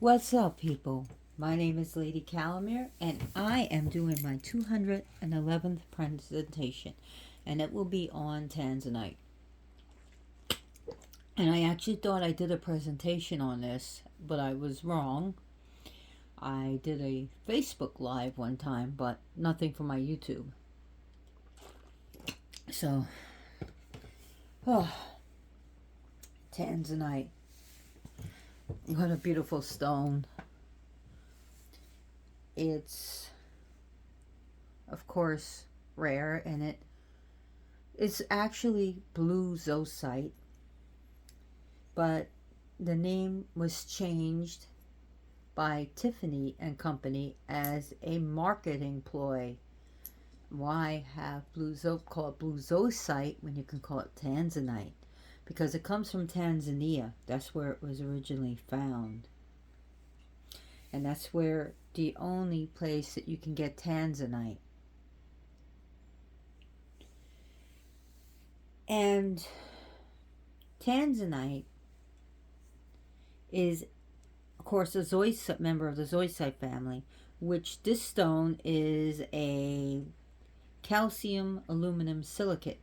What's up, people? My name is Lady Calamere, and I am doing my 211th presentation, and it will be on Tanzanite. And I actually thought I did a presentation on this, but I was wrong. I did a Facebook Live one time, but nothing for my YouTube. So, oh, Tanzanite. What a beautiful stone. It's, of course, rare, and it's actually blue zoisite, but the name was changed by Tiffany and Company as a marketing ploy. Why have call it blue zoisite when you can call it Tanzanite? Because it comes from Tanzania. That's where it was originally found. And that's where the only place that you can get Tanzanite. And Tanzanite is, of course, a zoisite member of the zoisite family, which this stone is a calcium aluminum silicate.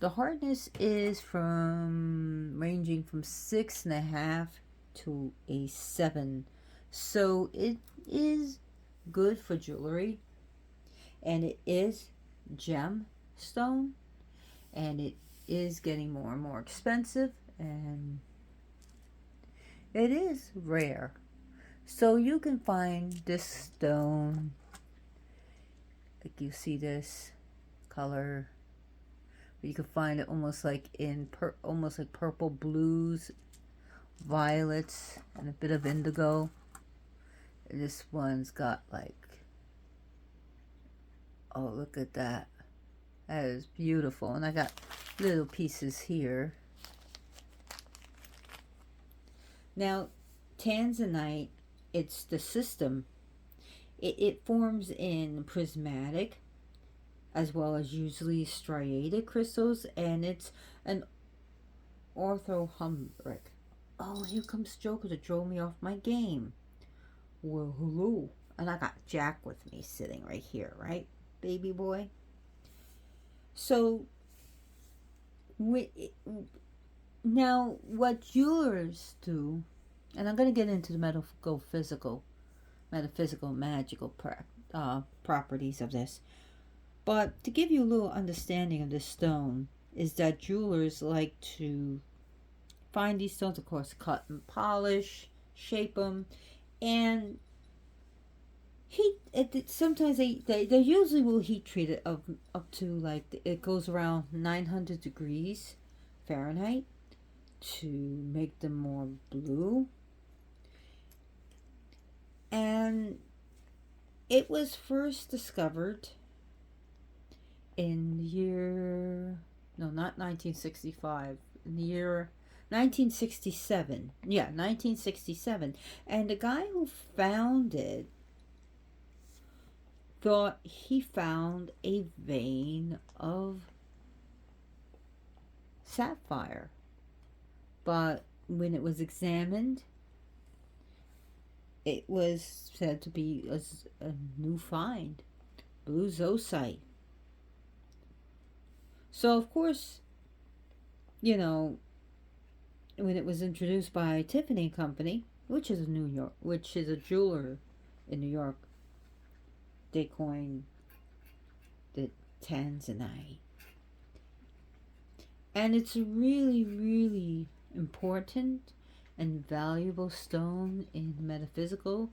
The hardness is ranging from 6.5 to a 7, so it is good for jewelry, and it is gemstone, and it is getting more and more expensive, and it is rare. So you can find this stone, like you see this color. You can find it almost like in almost like purple blues, violets, and a bit of indigo. This one's got like, oh, look at that. That is beautiful. And I got little pieces here. Now, Tanzanite, it's the system. It forms in prismatic as well as usually striated crystals, and it's an orthorhombic. Oh, here comes Joker to throw me off my game. Well, hello. And I got Jack with me sitting right here, right, baby boy? So, now what jewelers do, and I'm going to get into the metaphysical, magical properties of this. But to give you a little understanding of this stone, is that jewelers like to find these stones, of course, cut and polish, shape them, and sometimes they usually will heat treat it up to, like, it goes around 900 degrees Fahrenheit to make them more blue. And it was first discovered in the year, no, not 1965, in the year 1967. Yeah, 1967. And the guy who found it thought he found a vein of sapphire. But when it was examined, it was said to be a new find, blue zoisite. So, of course, you know, when it was introduced by Tiffany Company, which is a jeweler in New York, they coined the Tanzanite. And it's a really, really important and valuable stone in the metaphysical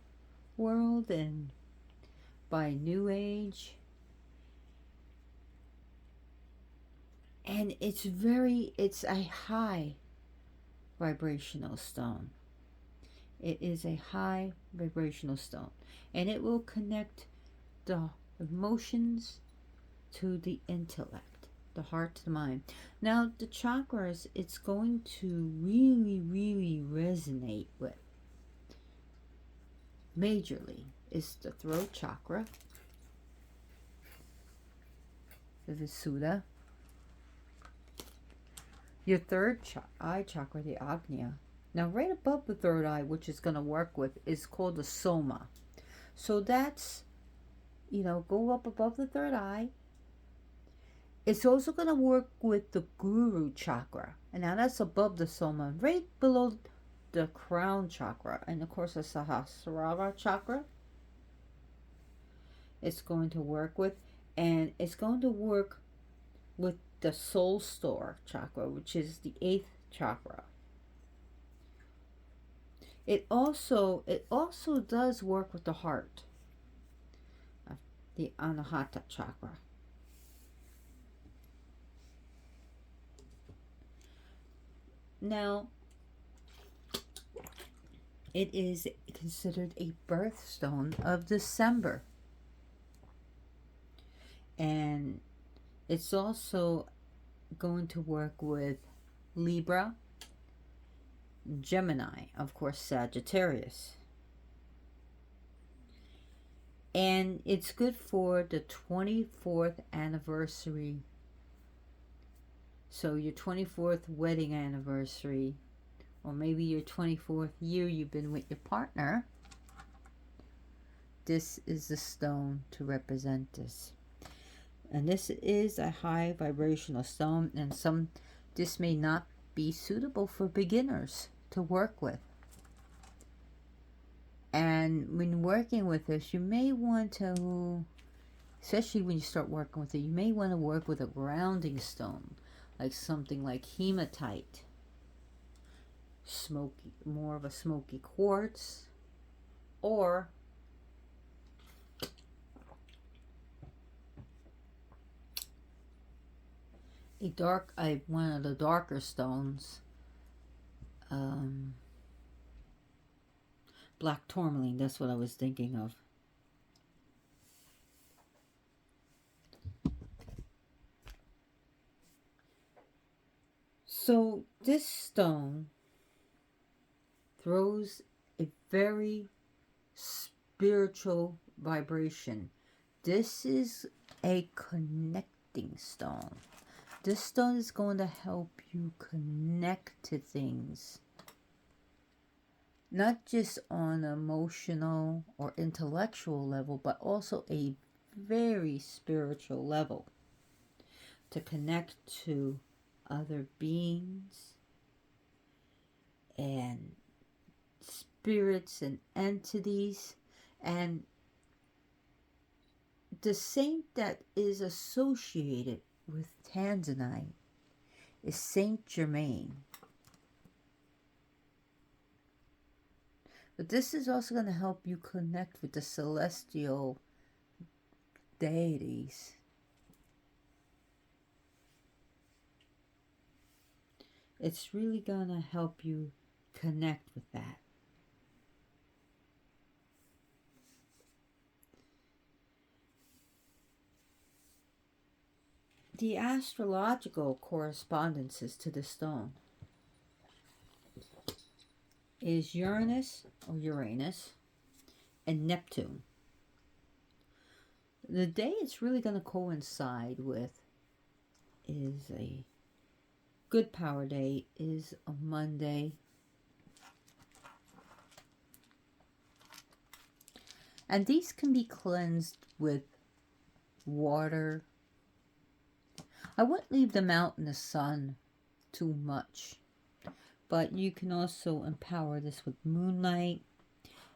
world and by New Age. And it's a high vibrational stone. It is a high vibrational stone. And it will connect the emotions to the intellect, the heart to the mind. Now, the chakras, it's going to really, really resonate with majorly is the throat chakra, the Visuddha, your third eye chakra, the Agnya, Now, right above the third eye, which it's going to work with, is called the soma. So that's, go up above the third eye. It's also going to work with the guru chakra. And now that's above the soma, right below the crown chakra. And of course, the sahasrara chakra it's going to work with. And it's going to work with the soul store chakra, which is the 8th chakra. It also does work with the heart, the anahata chakra. Now, it is considered a birthstone of December. And it's also going to work with Libra, Gemini, of course, Sagittarius. And it's good for the 24th anniversary. So your 24th wedding anniversary, or maybe your 24th year you've been with your partner, this is the stone to represent this. And this is a high vibrational stone, and this may not be suitable for beginners to work with. And when working with this, you may want to, especially when you start working with it, you may want to work with a grounding stone, like something like hematite, more of a smoky quartz, or one of the darker stones, black tourmaline. That's what I was thinking of. So this stone throws a very spiritual vibration. This is a connecting stone. This stone is going to help you connect to things, not just on an emotional or intellectual level, but also a very spiritual level, to connect to other beings and spirits and entities. And the saint that is associated with Tanzanite is Saint Germain. But this is also going to help you connect with the celestial deities. It's really going to help you connect with that. The astrological correspondences to the stone is Uranus and Neptune. The day it's really going to coincide with is a good power day is a Monday. And these can be cleansed with water. I wouldn't leave them out in the sun too much. But you can also empower this with moonlight.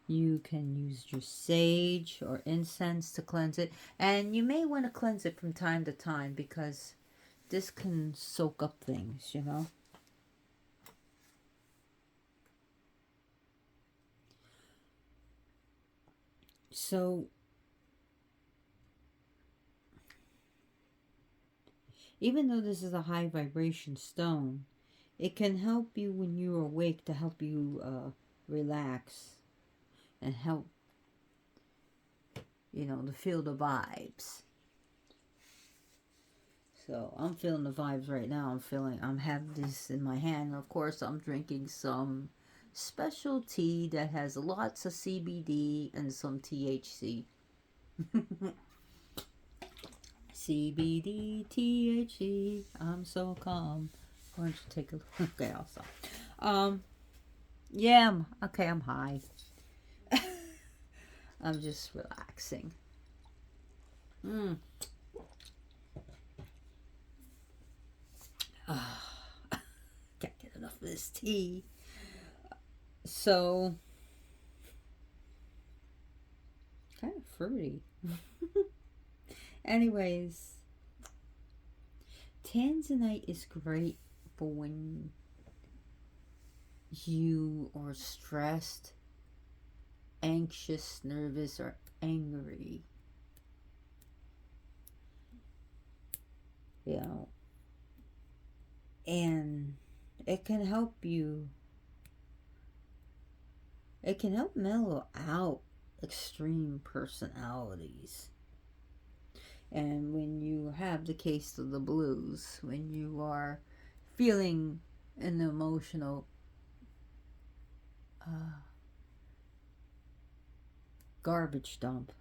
You can use your sage or incense to cleanse it. And you may want to cleanse it from time to time, because this can soak up things, So, even though this is a high vibration stone, it can help you when you're awake, to help you relax and help, to feel the vibes. So I'm feeling the vibes right now. I'm having this in my hand. Of course, I'm drinking some special tea that has lots of CBD and some THC. CBD, THC, I'm so calm. Why don't you take a look? Okay, I'll stop. Yeah, okay, I'm high. I'm just relaxing. Mm. Can't get enough of this tea. So, kind of fruity. Anyways, Tanzanite is great for when you are stressed, anxious, nervous, or angry. You know, and it can help you, it can help mellow out extreme personalities. And when you have the case of the blues, when you are feeling an emotional uh, garbage dump.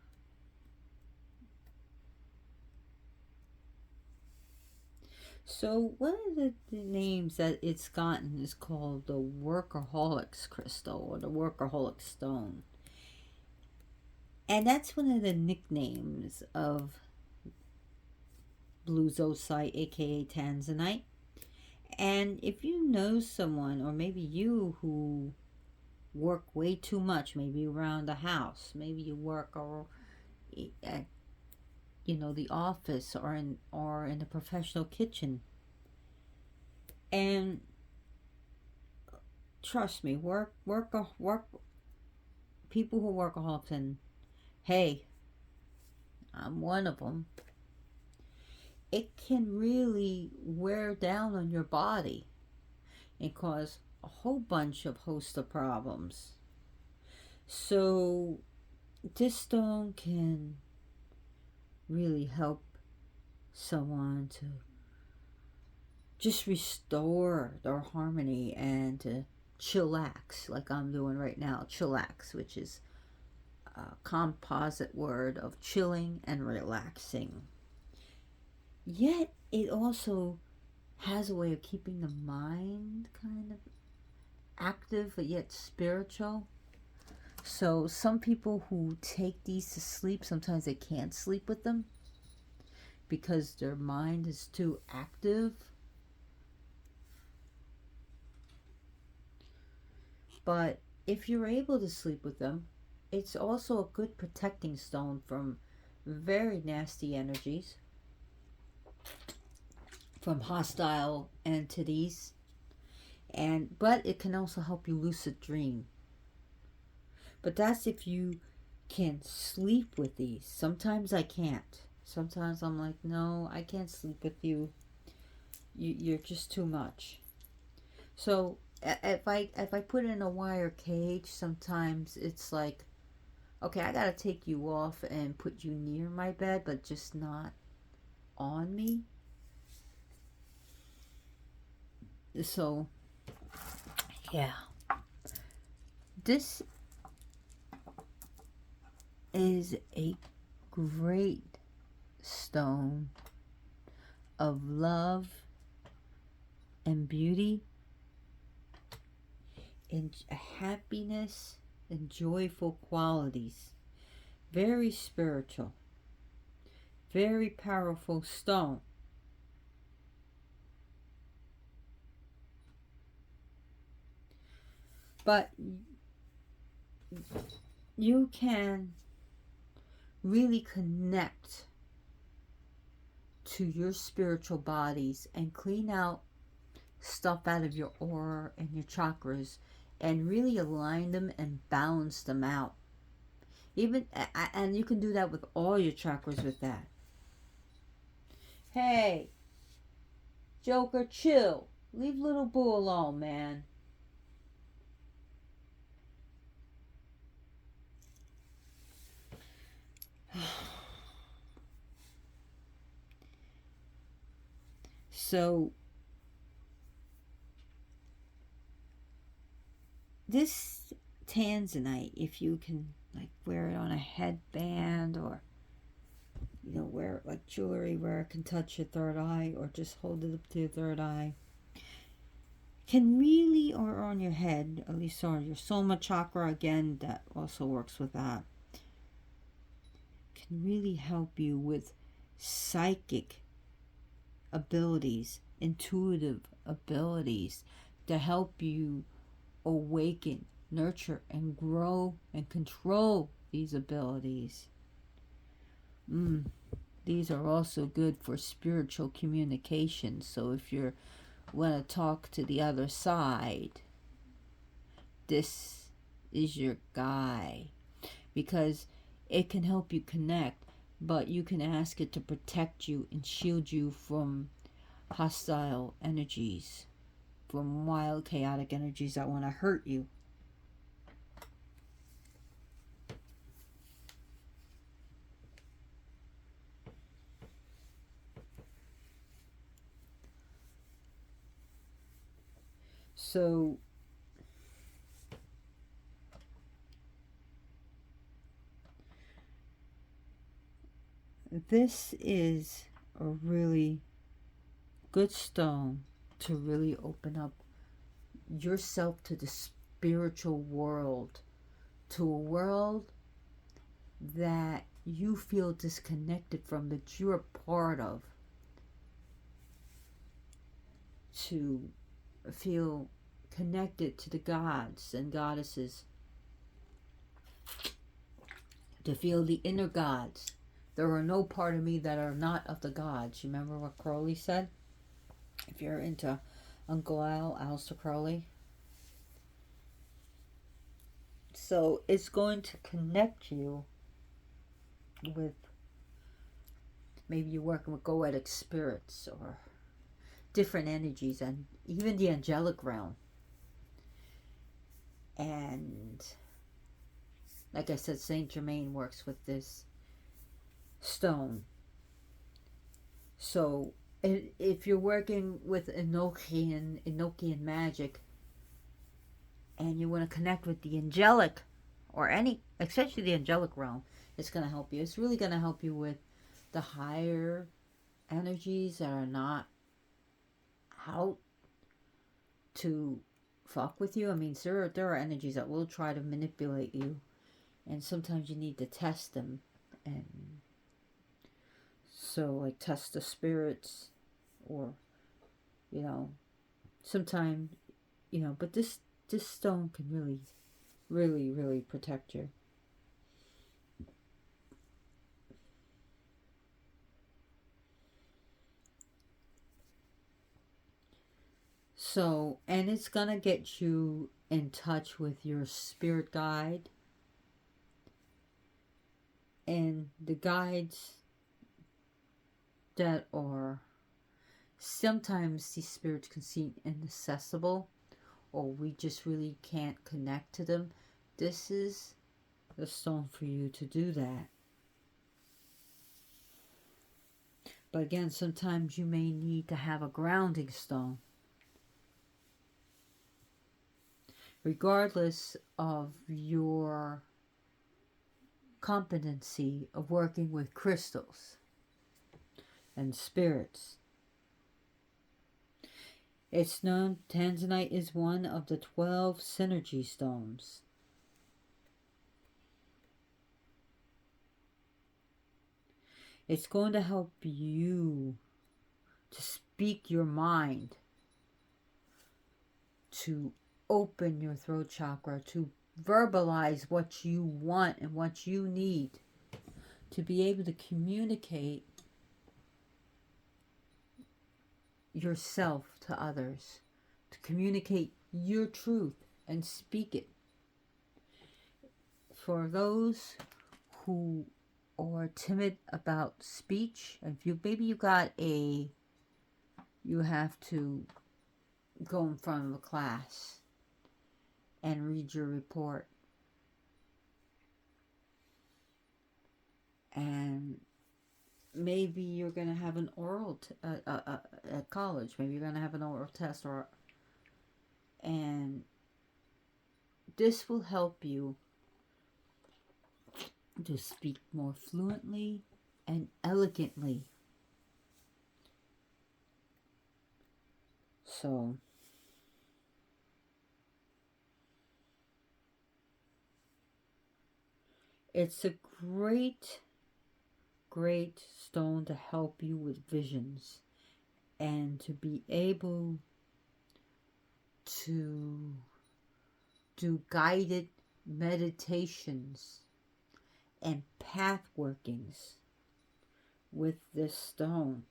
So one of the names that it's gotten is called the Workaholics Crystal or the Workaholic Stone. And that's one of the nicknames of blue zoisite, aka Tanzanite. And if you know someone, or maybe you who work way too much, maybe around the house, maybe you work or at the office or in the professional kitchen, and trust me, work people who are workaholics, and hey, I'm one of them. It can really wear down on your body and cause a whole bunch of host of problems. So this stone can really help someone to just restore their harmony and to chillax, like I'm doing right now. Chillax, which is a composite word of chilling and relaxing. Yet it also has a way of keeping the mind kind of active but yet spiritual. So some people who take these to sleep, sometimes they can't sleep with them because their mind is too active. But if you're able to sleep with them, it's also a good protecting stone from very nasty energies, from hostile entities, and but it can also help you lucid dream. But that's if you can sleep with these. Sometimes I can't. Sometimes I'm like, no, I can't sleep with you. You're just too much. So if I put it in a wire cage, sometimes it's like, okay, I gotta take you off and put you near my bed, but just not on me. So yeah, this is a great stone of love and beauty and happiness and joyful qualities. Very spiritual, very powerful stone. But you can really connect to your spiritual bodies and clean out stuff out of your aura and your chakras and really align them and balance them out. Even and you can do that with all your chakras with that. Hey, Joker, chill. Leave little Boo alone, man. So this Tanzanite, if you can like wear it on a headband or wear it like jewelry where it can touch your third eye or just hold it up to your third eye, can really, or on your head, at least on your soma chakra, again, that also works with that, can really help you with psychic abilities, intuitive abilities to help you awaken, nurture, and grow and control these abilities. These are also good for spiritual communication. So if you want to talk to the other side, this is your guy, because it can help you connect, but you can ask it to protect you and shield you from hostile energies, from wild, chaotic energies that want to hurt you. So this is a really good stone to really open up yourself to the spiritual world, to a world that you feel disconnected from, that you're a part of, to feel connected to the gods and goddesses, to feel the inner gods. There are no part of me that are not of the gods. You remember what Crowley said? If you're into Uncle Al, Aleister Crowley. So it's going to connect you with, maybe you're working with goetic spirits or different energies, and even the angelic realm. And like I said, Saint Germain works with this stone. So if you're working with Enochian magic, and you want to connect with the angelic, or any, especially the angelic realm, it's going to help you. It's really going to help you with the higher energies that are not out to fuck with you. I mean, there are energies that will try to manipulate you, and sometimes you need to test them. And so, like, test the spirits, or, you know, sometimes, you know, but this stone can really, really, really protect you. So, and it's gonna get you in touch with your spirit guide, and the guides that are, sometimes these spirits can seem inaccessible, or we just really can't connect to them. This is the stone for you to do that. But again, sometimes you may need to have a grounding stone. Regardless of your competency of working with crystals and spirits, it's known Tanzanite is one of the 12 synergy stones. It's going to help you to speak your mind, to open your throat chakra, to verbalize what you want and what you need, to be able to communicate yourself to others, to communicate your truth and speak it. For those who are timid about speech, if you you have to go in front of a class and read your report, and maybe you're going to have an oral at college, maybe you're going to have an oral test, and this will help you to speak more fluently and elegantly. So It's a great, great stone to help you with visions and to be able to do guided meditations and path workings with this stone.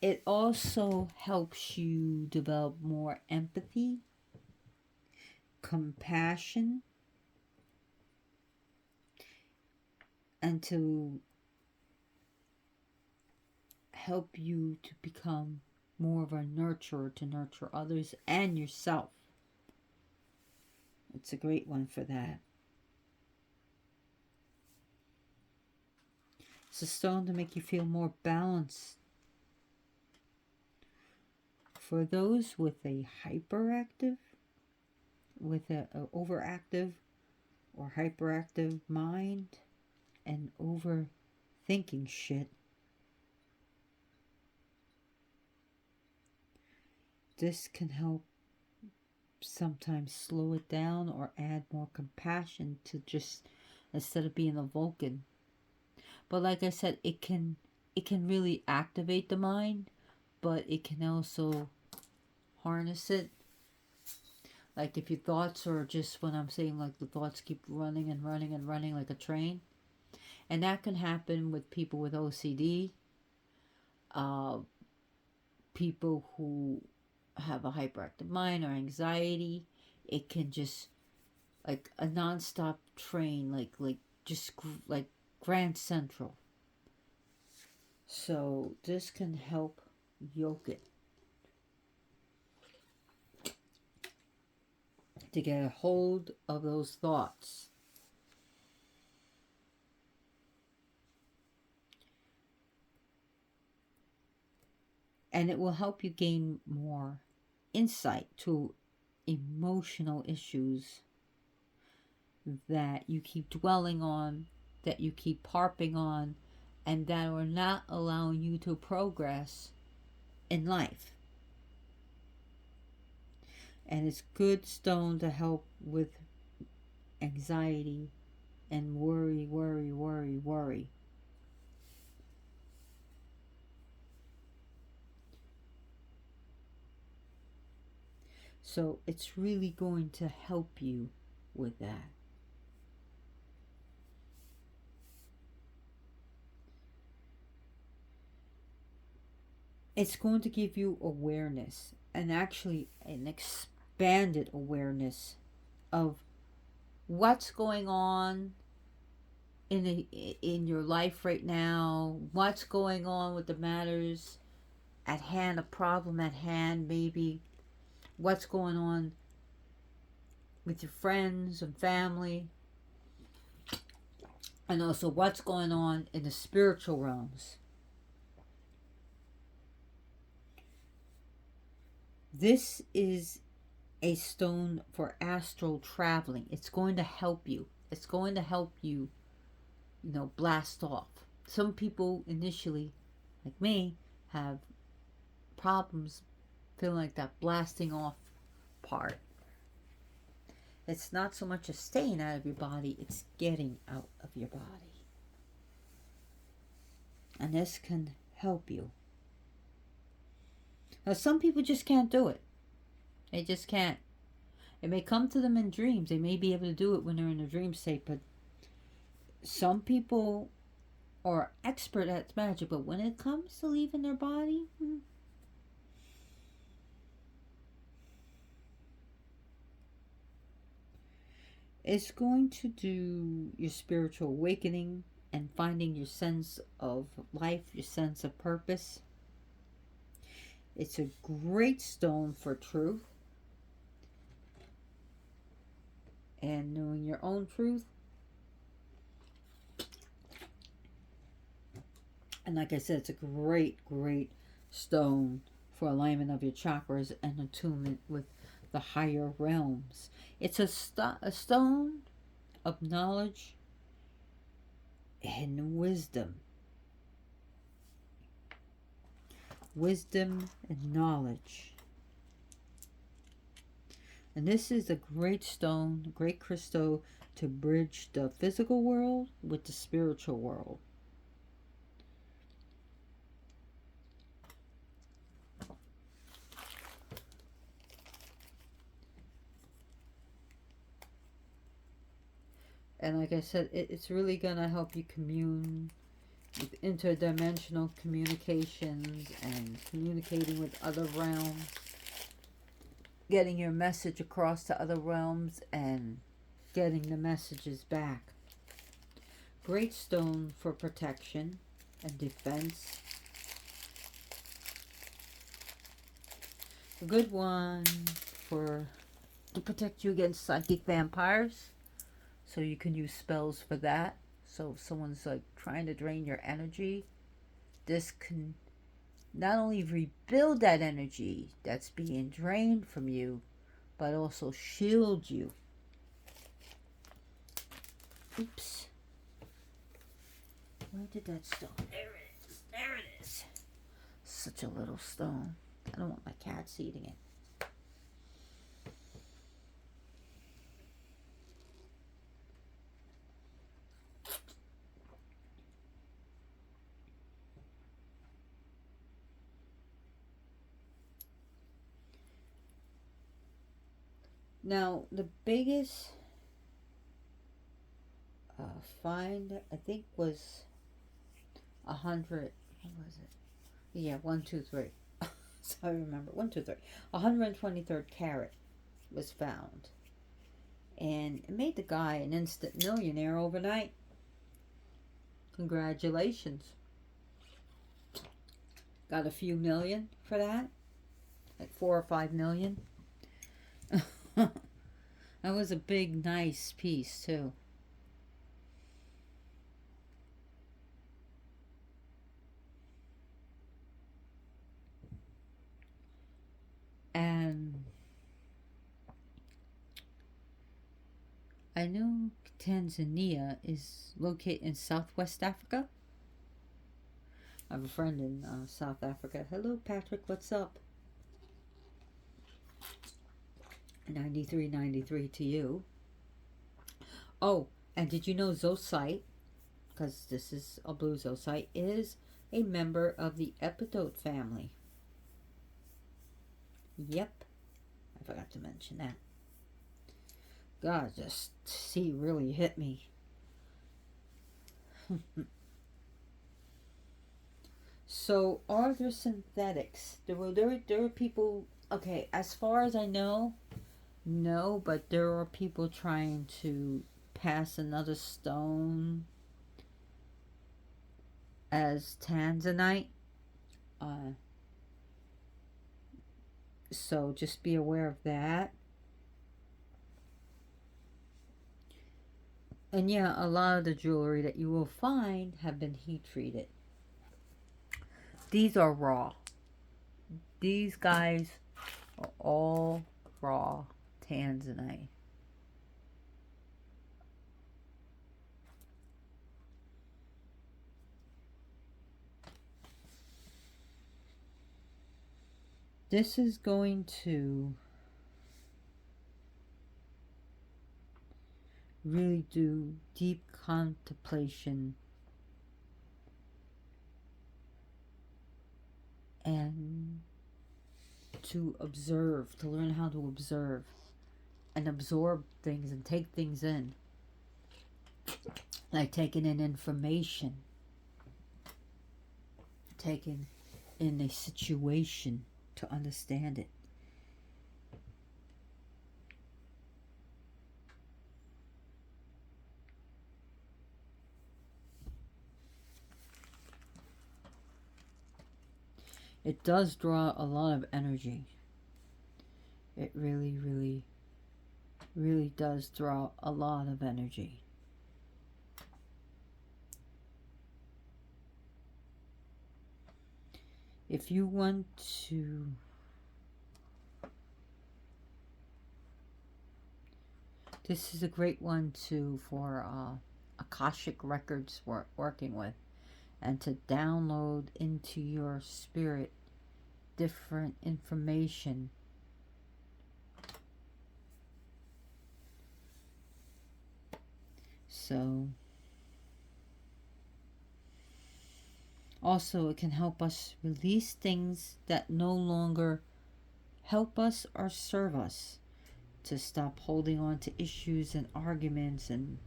It also helps you develop more empathy, compassion, and to help you to become more of a nurturer to nurture others and yourself. It's a great one for that. It's a stone to make you feel more balanced. For those with a hyperactive, with a overactive or hyperactive mind and overthinking shit, this can help sometimes slow it down or add more compassion to just, instead of being a Vulcan. But like I said, it can really activate the mind, but it can also harness it. Like if your thoughts are just, when I'm saying like the thoughts keep running and running and running like a train, and that can happen with people with OCD, people who have a hyperactive mind or anxiety. It can just like a non-stop train, like just like Grand Central. So this can help yoke it to get a hold of those thoughts. And it will help you gain more insight to emotional issues that you keep dwelling on, that you keep harping on, and that are not allowing you to progress in life. And it's good stone to help with anxiety and worry, worry, worry, worry. So it's really going to help you with that. It's going to give you awareness, and actually an expanded awareness of what's going on in your life right now, what's going on with the matters at hand, a problem at hand, maybe what's going on with your friends and family, and also what's going on in the spiritual realms. This is a stone for astral traveling. It's going to help you. It's going to help you, blast off. Some people initially, like me, have problems feeling like that blasting off part. It's not so much a staying out of your body, it's getting out of your body. And this can help you. Now, some people just can't do it. They just can't. It may come to them in dreams. They may be able to do it when they're in a dream state, but some people are expert at magic, but when it comes to leaving their body, it's going to do your spiritual awakening and finding your sense of life, your sense of purpose. It's a great stone for truth and knowing your own truth. And like I said, it's a great, great stone for alignment of your chakras and attunement with the higher realms. It's a stone of knowledge and wisdom. Wisdom and knowledge. And this is a great stone, a great crystal to bridge the physical world with the spiritual world. And like I said, it's really going to help you commune with interdimensional communications and communicating with other realms, getting your message across to other realms and getting the messages back. Great stone for protection and defense. A good one to protect you against psychic vampires. So you can use spells for that. So if someone's like trying to drain your energy, this can not only rebuild that energy that's being drained from you, but also shield you. Oops. Where did that stone? There it is. There it is. Such a little stone. I don't want my cats eating it. Now, the biggest find, I think, was 100. What was it? Yeah, 1, 2, 3. So I remember 1, 2, 3. 123rd carat was found, and it made the guy an instant millionaire overnight. Congratulations! Got a few million for that, like 4 or 5 million. That was a big, nice piece too. And I know Tanzania is located in Southwest Africa. I have a friend in South Africa. Hello, Patrick. What's up? 9393 to you. Oh, and did you know Zosite, because this is a blue Zosite, is a member of the epidote family? Yep. I forgot to mention that. God, just C really hit me. So, are there synthetics? There are people, okay, as far as I know, no, but there are people trying to pass another stone as Tanzanite. So just be aware of that. And yeah, a lot of the jewelry that you will find have been heat treated. These are raw. These guys are all raw Tanzanite. This is going to really do deep contemplation and to observe, to learn how to observe and absorb things and take things in, like taking in information, taking in a situation to understand it. It does draw a lot of energy. It really, really, really does draw a lot of energy. If you want to this is a great one too for Akashic Records working with, and to download into your spirit different information So, also, it can help us release things that no longer help us or serve us, to stop holding on to issues and arguments and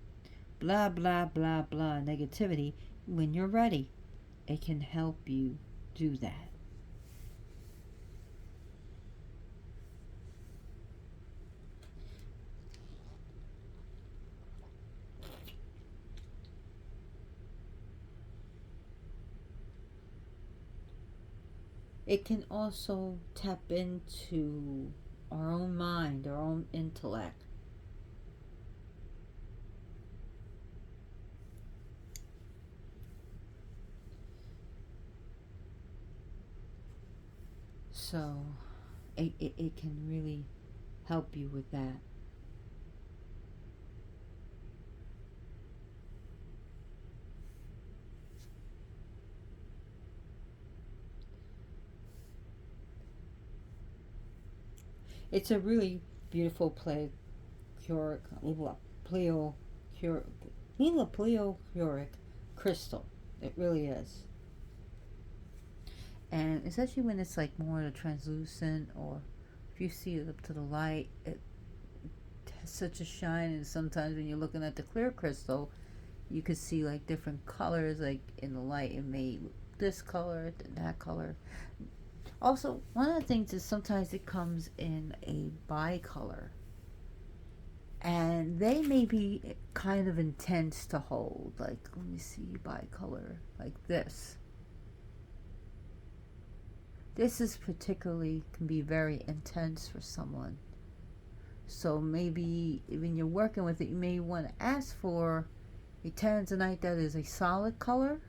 blah, blah, blah, blah, negativity. When you're ready, it can help you do that. It can also tap into our own mind, our own intellect. So it can really help you with that. It's a really beautiful pleocuric crystal. It really is. And especially when it's like more translucent, or if you see it up to the light, it has such a shine. And sometimes when you're looking at the clear crystal, you could see like different colors. Like in the light, it may look this color, then that color. Also, one of the things is sometimes it comes in a bicolor, and they may be kind of intense to hold. Like, let me see, bicolor, like this. This is particularly can be very intense for someone. So maybe when you're working with it, you may want to ask for a Tanzanite that is a solid color,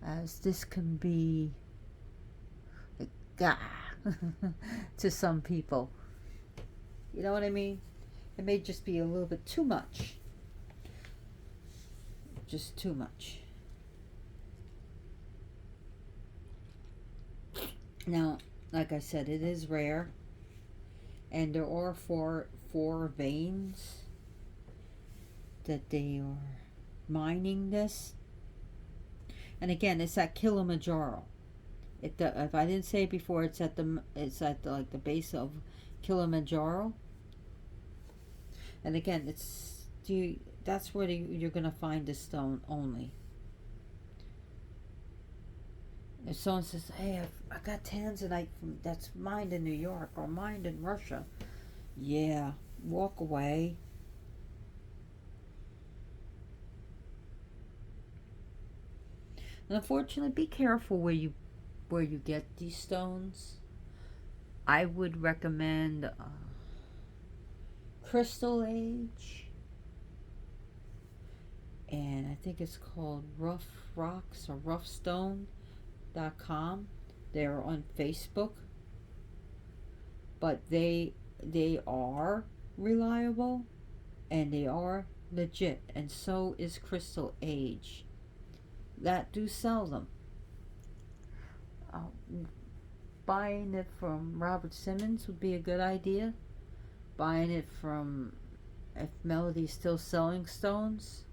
as this can be like, to some people. You know what I mean? It may just be a little bit too much. Just too much. Now, like I said, it is rare, and there are four veins that they are mining this. And again, it's at Kilimanjaro. If I didn't say it before, it's at the like the base of Kilimanjaro. And again, that's where you're gonna find this stone only. If someone says, "Hey, I got Tanzanite that's mined in New York or mined in Russia," yeah, walk away. And unfortunately, be careful where you get these stones. I would recommend Crystal Age, and I think it's called Rough Rocks or roughstone.com. They're on Facebook, but they are reliable and they are legit, and so is Crystal Age. That do sell them. Buying it from Robert Simmons would be a good idea. Buying it from, if Melody's still selling stones,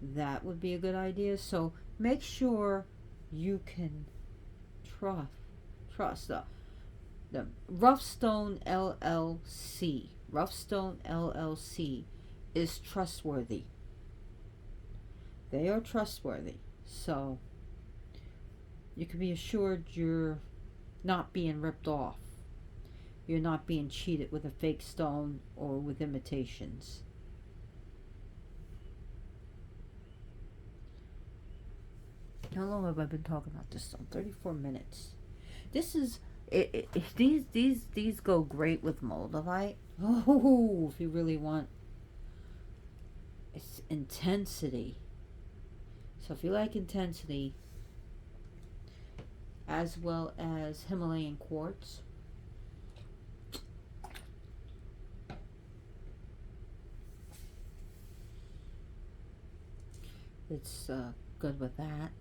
that would be a good idea. So make sure you can trust the Roughstone LLC. Roughstone LLC is trustworthy. They are trustworthy. So you can be assured you're not being ripped off. You're not being cheated with a fake stone or with imitations. How long have I been talking about this stone? 34 minutes. This is these go great with moldavite. Oh, if you really want it's intensity. So if you like intensity, as well as Himalayan quartz, it's good with that.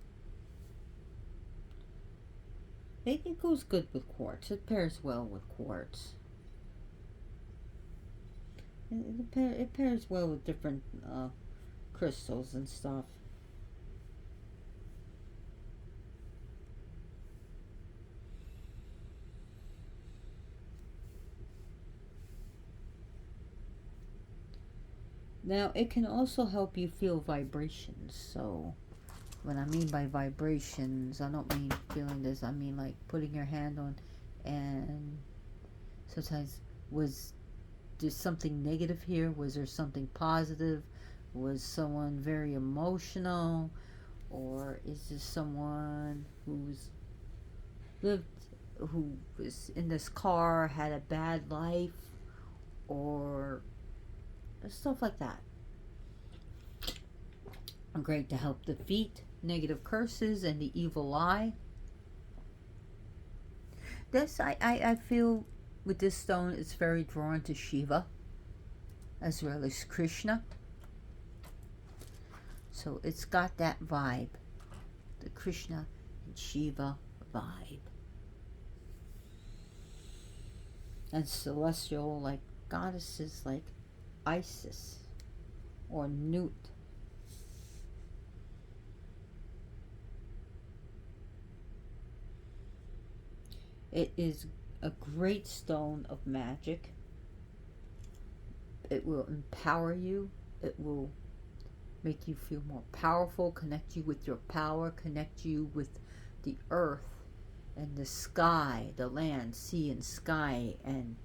It goes good with quartz. It pairs well with quartz. It pairs well with different crystals and stuff. Now, it can also help you feel vibrations. So, what I mean by vibrations, I don't mean feeling this. I mean like putting your hand on, and sometimes was there something negative here? Was there something positive? Was someone very emotional? Or is this someone who's lived, who was in this car, had a bad life, or stuff like that? Great to help defeat negative curses and the evil eye. This, I feel with this stone, it's very drawn to Shiva as well as Krishna. So it's got that vibe, the Krishna and Shiva vibe. And celestial, like goddesses like Isis or Nut. It is a great stone of magic. It will empower you. It will make you feel more powerful, connect you with your power, connect you with the earth and the sky, the land, sea, and sky, and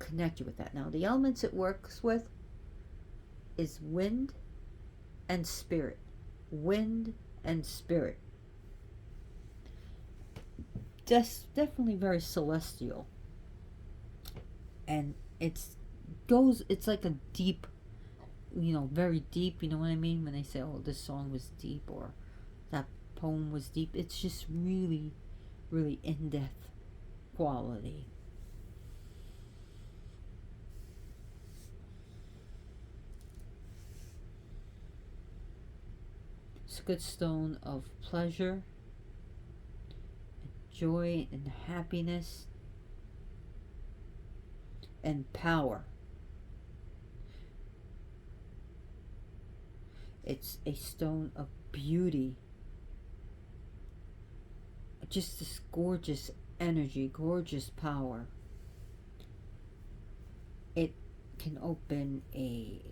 connect you with that. Now, the elements it works with is wind and spirit. Wind and spirit. Just definitely very celestial. And it's like a deep, very deep, you know what I mean? When they say, oh, this song was deep or that poem was deep, it's just really, really in-depth quality. It's a good stone of pleasure, joy, and happiness, and power. It's a stone of beauty. Just this gorgeous energy, gorgeous power. It can open a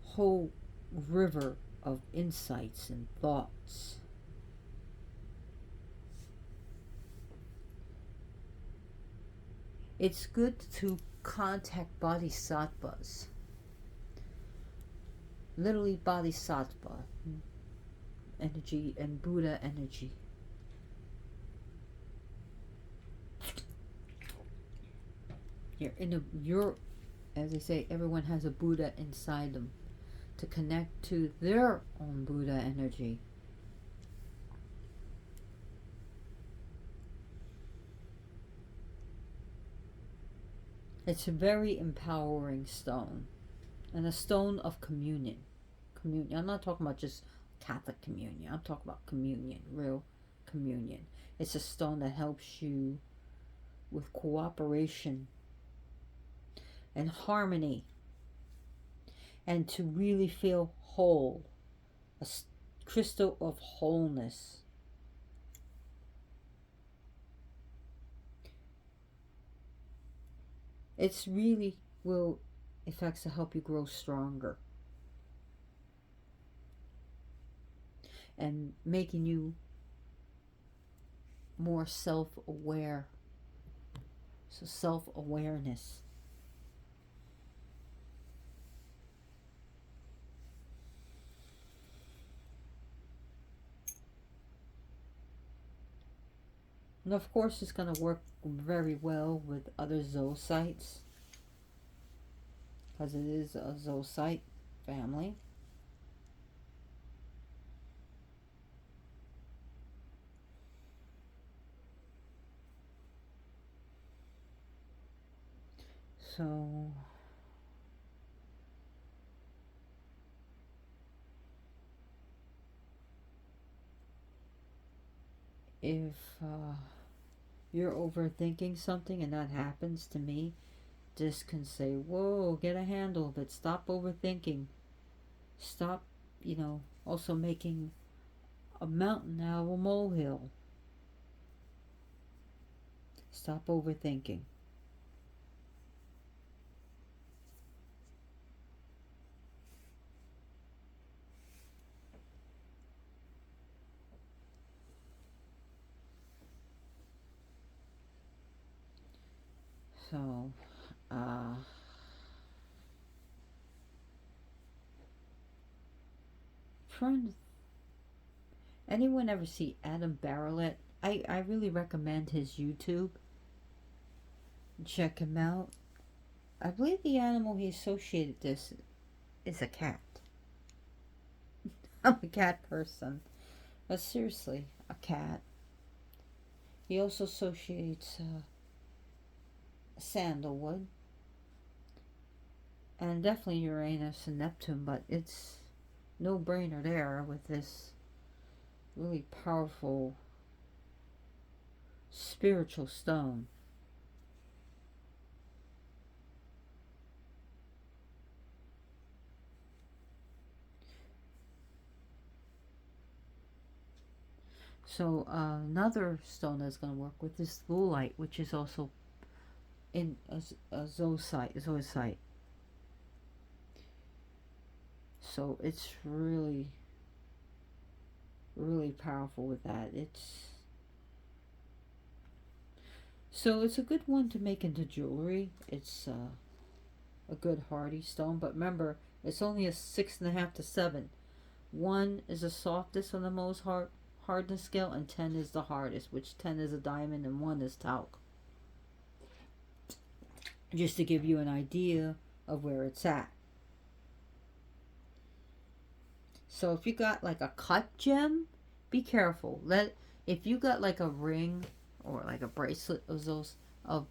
whole river of insights and thoughts. It's good to contact bodhisattvas. Literally bodhisattva energy and Buddha energy. You're, as they say, everyone has a Buddha inside them to connect to their own Buddha energy. It's a very empowering stone, and a stone of communion. Communion. I'm not talking about just Catholic communion. I'm talking about communion, real communion. It's a stone that helps you with cooperation and harmony, and to really feel whole. A crystal of wholeness. It's really will effects to help you grow stronger and making you more self-aware. So self-awareness. And of course, it's going to work very well with other zoosites, because it is a zoosite family. So if you're overthinking something, and that happens to me, this can say, whoa, get a handle of it. Stop overthinking. Stop, also making a mountain out of a molehill. Stop overthinking. So, friend, anyone ever see Adam Barrett? I really recommend his YouTube. Check him out. I believe the animal he associated this is a cat. I'm a cat person. But seriously, a cat. He also associates sandalwood. And definitely Uranus and Neptune, but it's no brainer there with this really powerful spiritual stone. So another stone that's going to work with is Lulite, which is also in a zoisite. So it's really, really powerful with that. It's a good one to make into jewelry. It's a good hardy stone, but remember, it's only a 6.5 to 7. 1 is the softest on the most hardness scale, and 10 is the hardest, which 10 is a diamond and 1 is talc. Just to give you an idea of where it's at. So if you got like a cut gem, be careful. If you got like a ring or like a bracelet of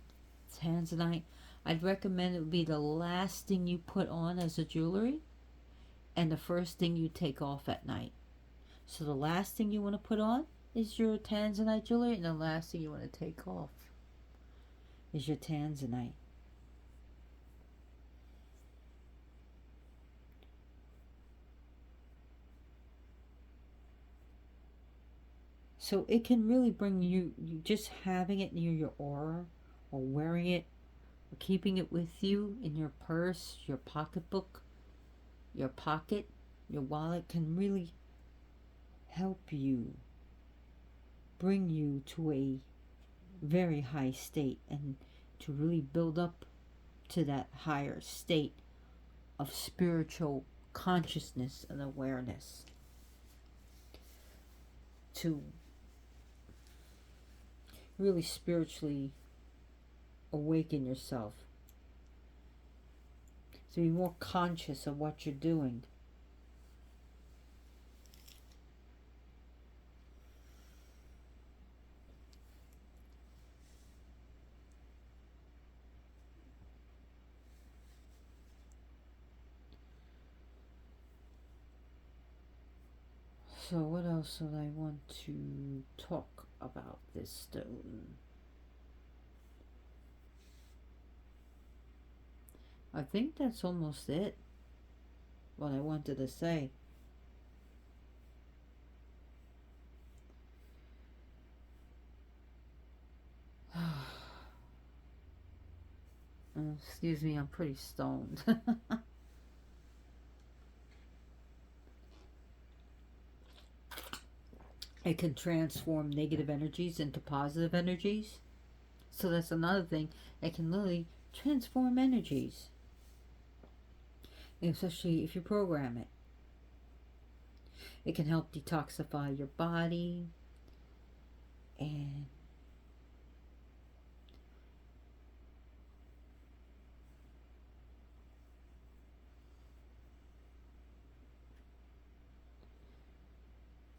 Tanzanite, I'd recommend it would be the last thing you put on as a jewelry and the first thing you take off at night. So the last thing you want to put on is your Tanzanite jewelry, and the last thing you want to take off is your Tanzanite. So it can really bring you just having it near your aura or wearing it or keeping it with you in your purse, your pocketbook, your pocket, your wallet can really help you, bring you to a very high state and to really build up to that higher state of spiritual consciousness and awareness. To really spiritually awaken yourself. To be more conscious of what you're doing. So what else would I want to talk about this stone? I think that's almost it. What I wanted to say. Excuse me, I'm pretty stoned. It can transform negative energies into positive energies. So that's another thing. It can literally transform energies. Especially if you program it. It can help detoxify your body. And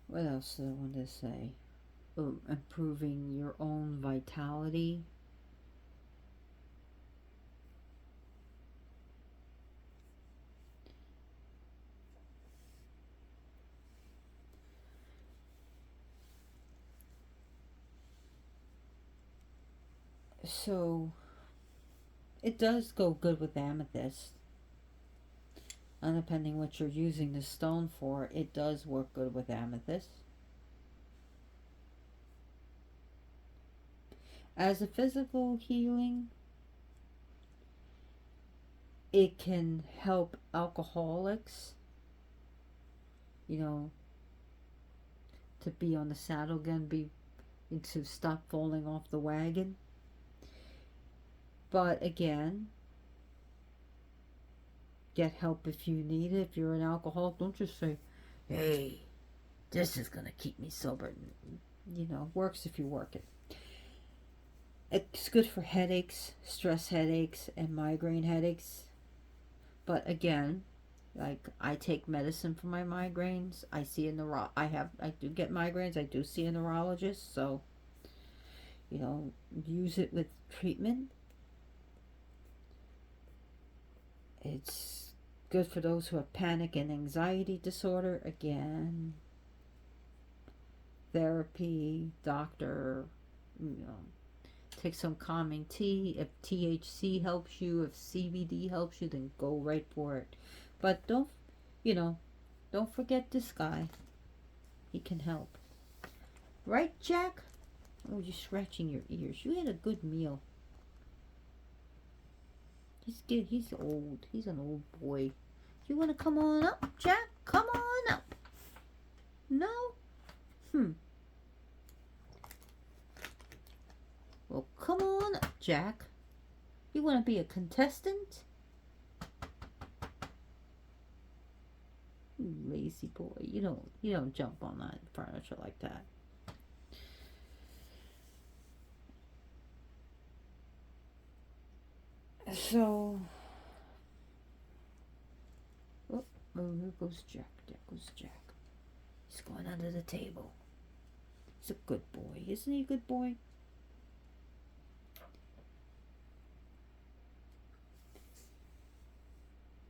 what else do I want to say? Improving your own vitality. So It does go good with amethyst. And depending what you're using the stone for, it does work good with amethyst. As a physical healing, it can help alcoholics, you know, to be on the saddle again, to stop falling off the wagon. But again, get help if you need it. If you're an alcoholic, don't just say, hey, this is going to keep me sober. You know, works if you work it. It's good for headaches, stress headaches, and migraine headaches. But again, like I take medicine for my migraines. I see a I do get migraines. I do see a neurologist. So, you know, use it with treatment. It's good for those who have panic and anxiety disorder. Again, therapy, doctor, you know, take some calming tea. If THC helps you, if CBD helps you, then go right for it. But don't forget this guy. He can help. Right, Jack? Oh, you're scratching your ears. You had a good meal. He's good. He's old. He's an old boy. You want to come on up, Jack? Come on up. No? Well, come on up, Jack. You want to be a contestant? You lazy boy. You don't jump on that furniture like that. So, oh, there goes Jack. There goes Jack. He's going under the table. He's a good boy. Isn't he a good boy?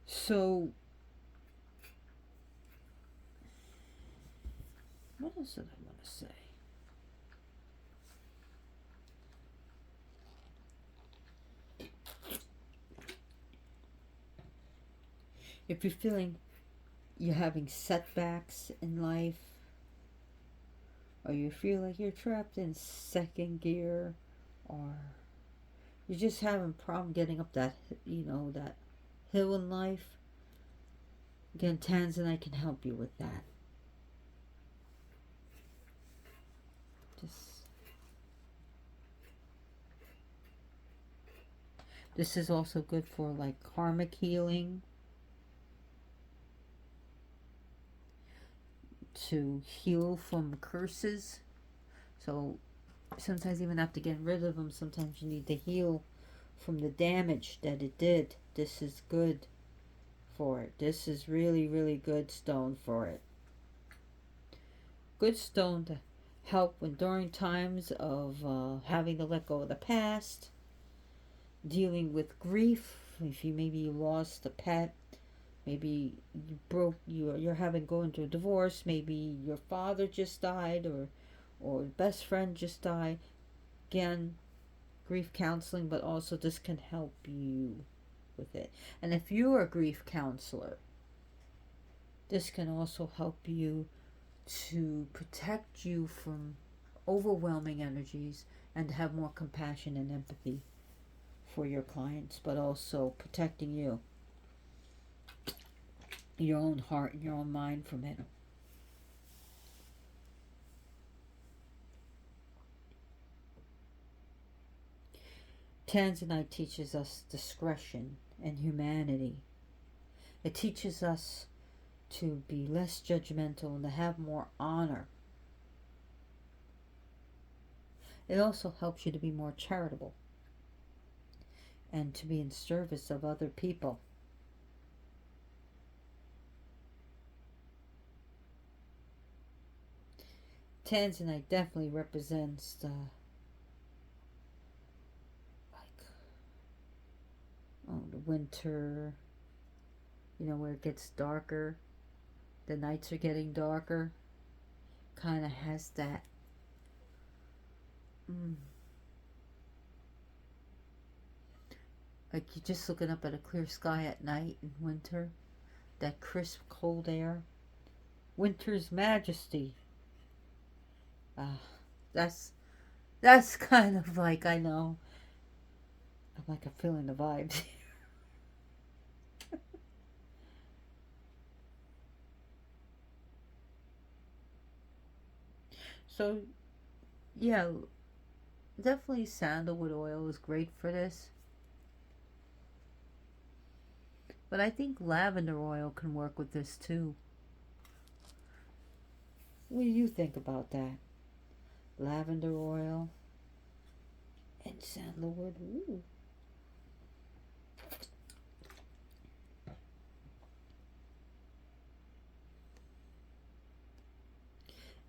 So, what else did I want to say? If you're feeling you're having setbacks in life, or you feel like you're trapped in second gear, or you're just having a problem getting up that hill in life, again, Tanzanite can help you with that. This is also good for like karmic healing, to heal from curses. So sometimes even after getting rid of them, sometimes you need to heal from the damage that it did. This is good for it. This is really, really good stone for it. Good stone to help when during times of having to let go of the past, dealing with grief. If you lost a pet, maybe you're having going through a divorce, maybe your father just died, or best friend just died. Again, grief counseling, but also this can help you with it. And if you're a grief counselor, this can also help you to protect you from overwhelming energies and have more compassion and empathy for your clients, but also protecting you, your own heart and your own mind from it. Tanzanite teaches us discretion and humanity. It teaches us to be less judgmental and to have more honor. It also helps you to be more charitable and to be in service of other people. Tanzanite definitely represents the winter, where it gets darker, the nights are getting darker, kind of has that Like you're just looking up at a clear sky at night in winter. That crisp, cold air. Winter's majesty. Ah, that's kind of like, I know. I'm like, I'm feeling the vibes. So, yeah, definitely sandalwood oil is great for this. But I think lavender oil can work with this too. What do you think about that? Lavender oil and sandalwood. Ooh.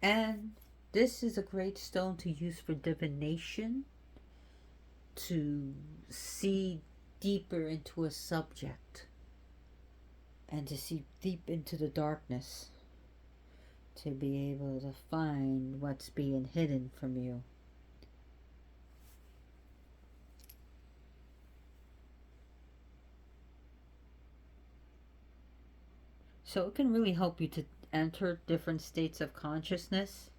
And this is a great stone to use for divination, to see deeper into a subject, and to see deep into the darkness, to be able to find what's being hidden from you. So it can really help you to enter different states of consciousness,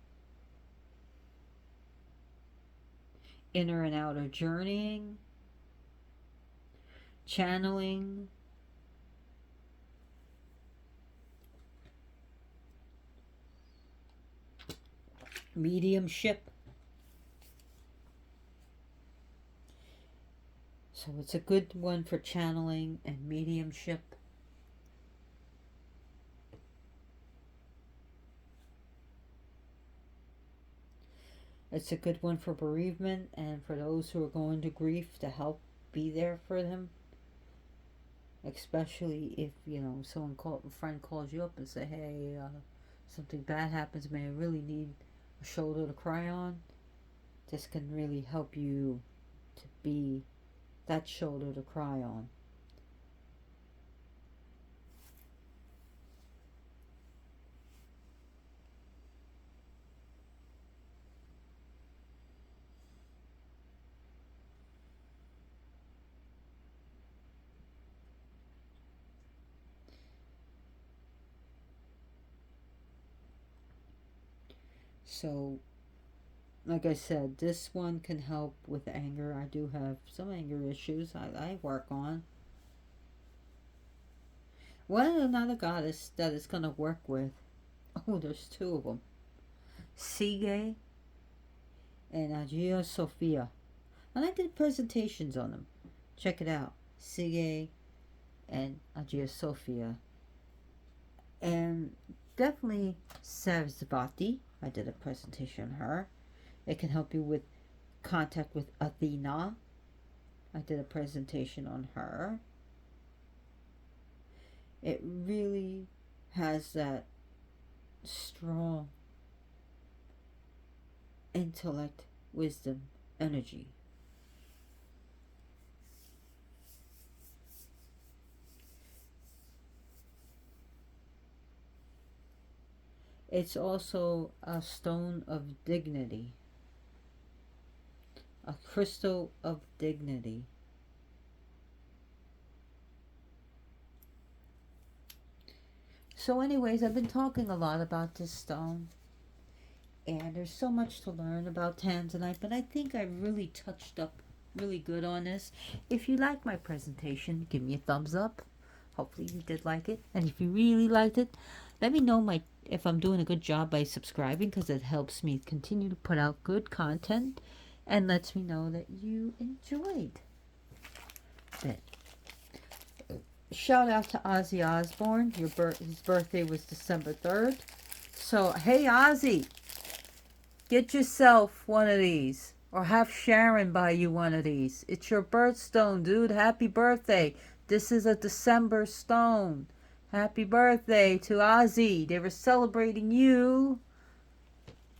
inner and outer journeying, channeling, mediumship. So it's a good one for channeling and mediumship. It's a good one for bereavement and for those who are going to grief, to help be there for them. Especially if, a friend calls you up and say, hey, something bad happens to me, I really need a shoulder to cry on. This can really help you to be that shoulder to cry on. So, like I said, this one can help with anger. I do have some anger issues I work on. Well, another goddess that it's going to work with. Oh, there's two of them. Sige and Hagia Sophia. And I did presentations on them. Check it out. Sige and Hagia Sophia. And definitely Sarasvati. I did a presentation on her. It can help you with contact with Athena. I did a presentation on her. It really has that strong intellect, wisdom, energy. It's also a stone of dignity, a crystal of dignity. So anyways, I've been talking a lot about this stone, and there's so much to learn about Tanzanite, but I think I really touched up really good on this. If you like my presentation, give me a thumbs up. Hopefully you did like it, and if you really liked it, let me know if I'm doing a good job by subscribing, because it helps me continue to put out good content and lets me know that you enjoyed it. Shout out to Ozzy Osbourne. His birthday was December 3rd. So, hey Ozzy, get yourself one of these, or have Sharon buy you one of these. It's your birthstone, dude. Happy birthday. This is a December stone. Happy birthday to Ozzy. They were celebrating you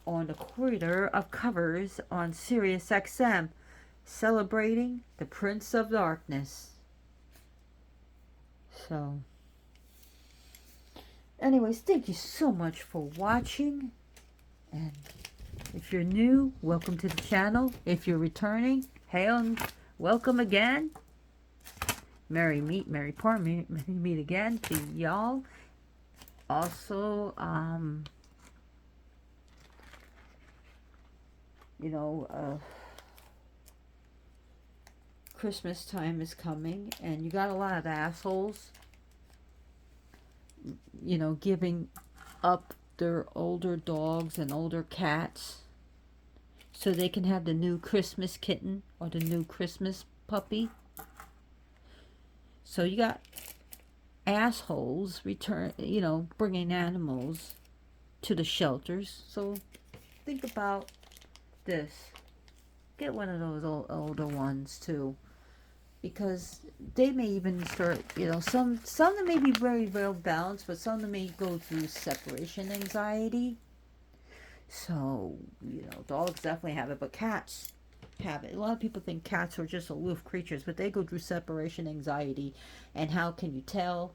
on the corridor of covers on Sirius XM, celebrating the Prince of Darkness. So, anyways, thank you so much for watching. And if you're new, welcome to the channel. If you're returning, hey, welcome again. Merry poor, merry meet again to y'all. Also, you know, Christmas time is coming, and you got a lot of assholes, you know, giving up their older dogs and older cats so they can have the new Christmas kitten or the new Christmas puppy. So you got assholes bringing animals to the shelters. So think about this. Get one of those older ones too, because they may even start, some that may be very well balanced, but some that may go through separation anxiety. So, dogs definitely have it, but cats have it. A lot of people think cats are just aloof creatures, but they go through separation anxiety. And how can you tell?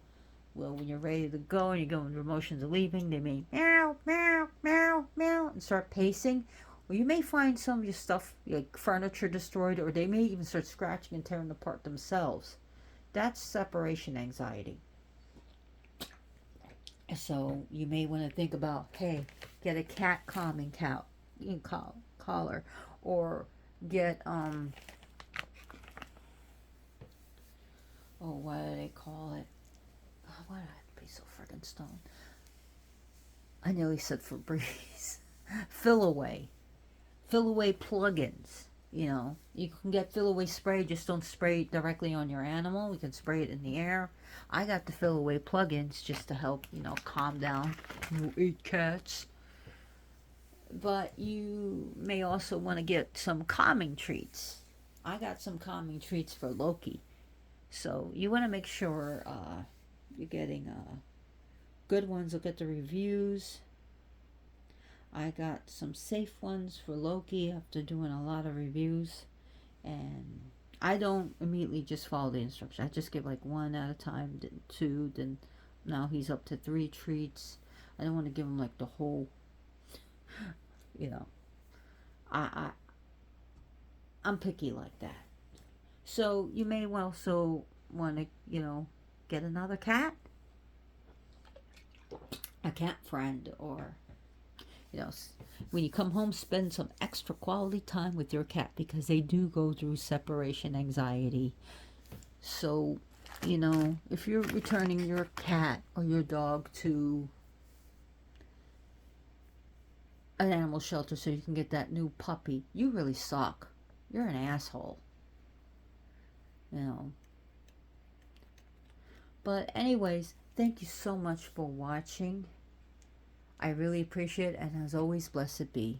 Well, when you're ready to go and you're going through motions of leaving, they may meow, meow, meow, meow, and start pacing. Or you may find some of your stuff, like furniture, destroyed, or they may even start scratching and tearing apart themselves. That's separation anxiety. So you may want to think about, hey, get a cat calming collar, or get what do they call it? Oh, why did I have to be so friggin' stoned? I nearly said Febreze. Fill away plugins. You can get fill away spray. Just don't spray it directly on your animal. You can spray it in the air. I got the fill away plugins just to help calm down 8 cats. But you may also want to get some calming treats. I got some calming treats for Loki. So you want to make sure you're getting good ones. Look at the reviews. I got some safe ones for Loki after doing a lot of reviews. And I don't immediately just follow the instructions. I just give like 1 at a time, then 2, then now he's up to 3 treats. I don't want to give him like the whole, I'm picky like that. So you may also want to, get another cat, a cat friend, or when you come home, spend some extra quality time with your cat, because they do go through separation anxiety. So, if you're returning your cat or your dog to an animal shelter so you can get that new puppy, you really suck. You're an asshole. But anyways, thank you so much for watching. I really appreciate it, and as always, blessed be.